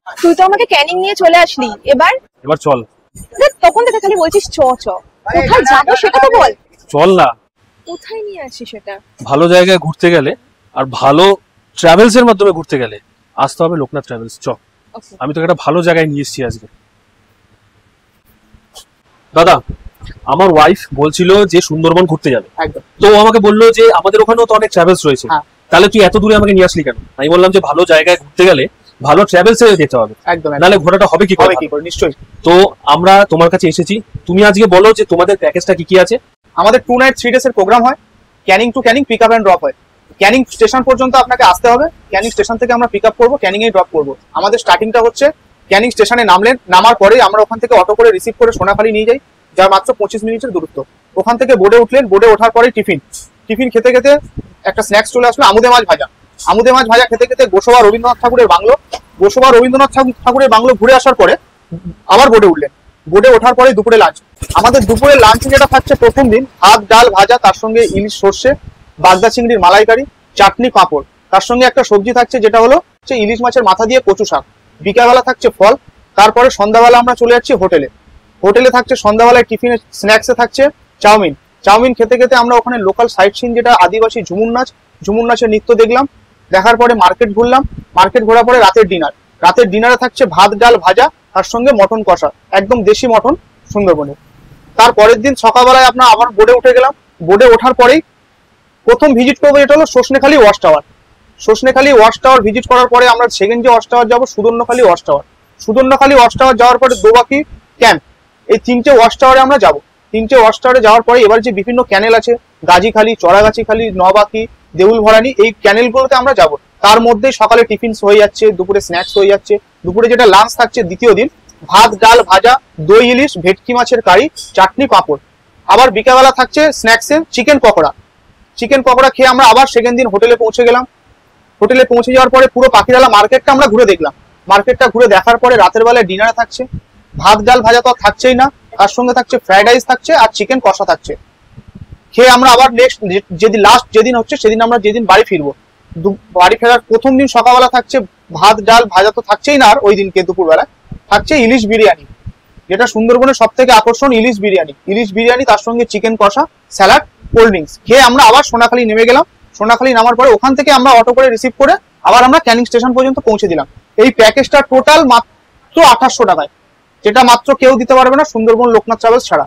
তুই তো আমাকে ক্যানিং নিয়ে চলে আসলি, এবার এবার চল। তখন থেকে খালি বলছিস চ চ, কোথায় যাবো সেটা তো বল। চল না, কোথায় নিয়ে আসছিস সেটা? ভালো জায়গায় ঘুরতে গেলে আর ভালো ট্রাভেলস এর মাধ্যমে ঘুরতে গেলে আসতে হবে লোকনাথ ট্রাভেলস। চ, আমি তোকে একটা ভালো জায়গায় নিয়ে এসেছি আজকে। দাদা, আমার ওয়াইফ বলছিল যে সুন্দরবন ঘুরতে যাবে, তো আমাকে বললো যে আমাদের ওখানেও তো অনেক ট্রাভেলস রয়েছে, তাহলে তুই এত দূরে আমাকে নিয়ে আসলি কেন? আমি বললাম যে ভালো জায়গায় ঘুরতে গেলে ভালো ট্রাভেলস এ যেতে হবে, নাহলে ঘোরাটা হবে কি করে? নিশ্চয়ই। তো আমরা তোমার কাছে এসেছি, তুমি আজকে বলো যে তোমাদের প্যাকেজটা কি কি আছে। আমাদের 2 নাইট 3 ডেজ এর প্রোগ্রাম হয়। Canning to Canning pick up and drop হয়। ক্যানিং স্টেশন পর্যন্ত আপনাকে আসতে হবে, ক্যানিং স্টেশন থেকে আমরা পিক আপ করবো, ক্যানিং এ ড্রপ করবো। আমাদের স্টার্টিংটা হচ্ছে ক্যানিং স্টেশনে নামলেন, নামার পরে আমরা ওখান থেকে অটো করে রিসিভ করে সোনাখালি নিয়ে যাই, যার মাত্র 25 মিনিটের দূরত্ব। ওখান থেকে বোর্ডে উঠলেন, বোর্ডে ওঠার পরে টিফিন খেতে খেতে একটা স্ন্যাক্স চলে আসলো, আমুদে মাছ ভাজা। আমুদে মাছ ভাজা খেতে খেতে গোসবা রবীন্দ্রনাথ ঠাকুরের বাংলো ঘুরে আসার পরে আবার বোর্ডে উঠলেন। বোর্ডে ওঠার পরে দুপুরে লাঞ্চ। আমাদের দুপুরে লাঞ্চ যেটা থাকছে প্রথম দিন, ভাত ডাল ভাজা, তার সঙ্গে ইলিশ সর্ষে, বাগদা চিংড়ির মালাইকারি, চাটনি পাঁপড়, তার সঙ্গে একটা সবজি থাকছে যেটা হলো ইলিশ মাছের মাথা দিয়ে কচু শাক। বিকালবেলা থাকছে ফল। তারপরে সন্ধ্যাবেলা আমরা চলে যাচ্ছি হোটেলে থাকছে সন্ধ্যাবেলায় টিফিনে স্ন্যাক্সে থাকছে চাউমিন খেতে খেতে আমরা ওখানে লোকাল সাইট সিন যেটা আদিবাসী ঝুমুর নাচের নৃত্য দেখলাম। দেখার পরে মার্কেট ঘোরার পরে রাতের ডিনারে থাকছে ভাত ডাল ভাজা, তার সঙ্গে মটন কষা, একদম দেশি মটন সুন্দরবনে। তারপরের দিন সকালবেলায় আপনার আবার বোর্ডে উঠে গেলাম। বোর্ডে ওঠার পরেই প্রথম ভিজিট করবো যেটা হলো সজনেখালি ওয়াচ টাওয়ার ভিজিট করার পরে আমরা সেকেন্ড যে ওয়াচ টাওয়ার যাবো সুদর্ণখালি ওয়াচ টাওয়ার যাওয়ার পরে দোবাকি ক্যাম্প, এই 3টে ওয়াচ টাওয়ারে আমরা যাবো। 3টে ওয়াচ টাওয়ারে যাওয়ার পরে এবার যে বিভিন্ন ক্যানেল আছে, গাজীখালি, চড়াগাছিখালি, নবাকি, দেউল ভরানি, এই ক্যানেলগুলোতে আমরা যাবো। তার মধ্যে সকালে টিফিন হয়ে যাচ্ছে, দুপুরে স্ন্যাক্স হয়ে যাচ্ছে, দুপুরে যেটা লাঞ্চ থাকছে দ্বিতীয় দিন, ভাত ডাল ভাজা, দই ইলিশ, ভেটকি মাছের কারি, চাটনি পাঁপড়। আবার বিকালবেলা থাকছে স্ন্যাক্সে চিকেন পকোড়া খেয়ে আমরা আবার সেকেন্ড দিন হোটেলে পৌঁছে গেলাম। হোটেলে পৌঁছে যাওয়ার পরে পুরো পাখিরালা মার্কেটটা আমরা ঘুরে দেখলাম। মার্কেটটা ঘুরে দেখার পরে রাতের বেলায় ডিনারে থাকছে ভাত ডাল ভাজা, তো থাকছেই না, তার সঙ্গে থাকছে ফ্রাইড রাইস থাকছে আর চিকেন কষা থাকছে। খেয়ে আমরা আবার নেক্সট যেদিন হচ্ছে সেদিন আমরা যেদিন বাড়ি ফিরবো, বাড়ি ফেরার প্রথম দিন সকালবেলা থাকছে ভাত ডাল ভাজা, তো থাকছেই না, আর ওই দিনকে দুপুরবেলা থাকছে ইলিশ বিরিয়ানি, যেটা সুন্দরবনের সব থেকে আকর্ষণ ইলিশ বিরিয়ানি, তার সঙ্গে চিকেন কষা, স্যালাড, কোল্ড ড্রিঙ্কস। খেয়ে আমরা আবার সোনাখালি নেমে গেলাম। সোনাখালি নামার পরে ওখান থেকে আমরা অটো করে রিসিভ করে আবার আমরা ক্যানিং স্টেশন পর্যন্ত পৌঁছে দিলাম। এই প্যাকেজটা টোটাল মাত্র 2800 টাকায়, যেটা মাত্র কেউ দিতে পারবে না সুন্দরবন লোকনাথ ট্রাভেলস ছাড়া।